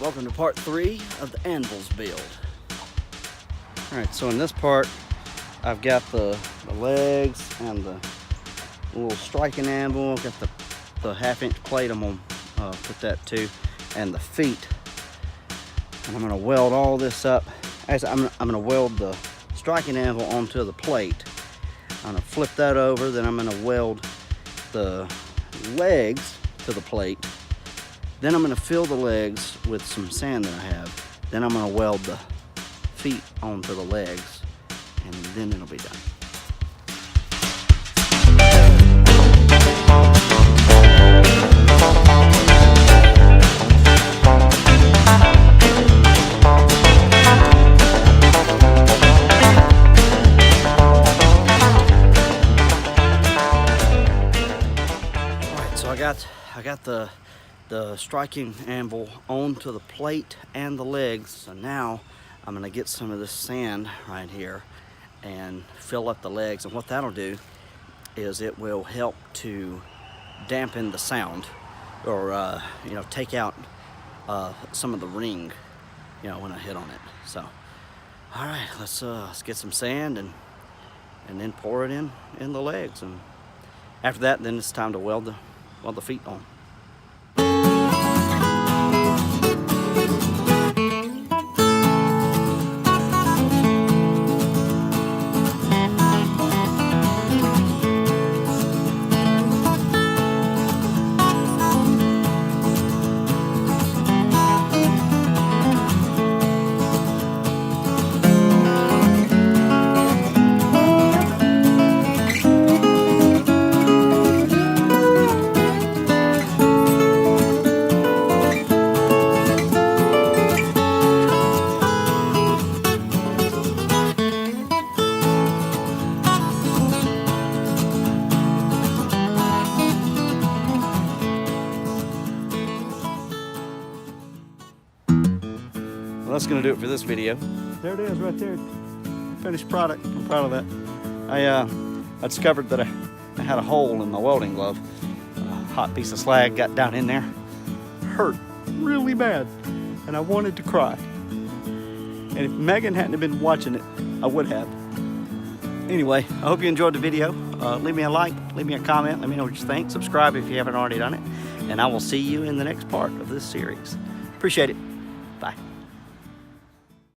Welcome to part 3 of the anvils build. Alright, so in this part I've got the legs and the little striking anvil. I've got the 1/2-inch plate. I'm going to put that too, and the feet. And I'm going to weld all this up. Actually, I'm going to weld the striking anvil onto the plate. I'm going to flip that over, then I'm going to weld the legs to the plate. Then I'm going to fill the legs with some sand that I have. Then I'm going to weld the feet onto the legs, and then it'll be done. Alright, so I got the striking anvil onto the plate and the legs. So now I'm gonna get some of this sand right here and fill up the legs, and what that'll do is it will help to dampen the sound, or take out some of the ring, when I hit on it. So all right, let's get some sand and then pour it in the legs, and after that then it's time to weld the feet on. That's gonna do it for this video. There it is right there, finished product. I'm proud of that. I discovered that I had a hole in my welding glove. A hot piece of slag got down in there, hurt really bad, and I wanted to cry. And if Megan hadn't been watching it, I would have. Anyway, I hope you enjoyed the video. Leave me a like, leave me a comment, let me know what you think. Subscribe if you haven't already done it, and I will see you in the next part of this series. Appreciate it.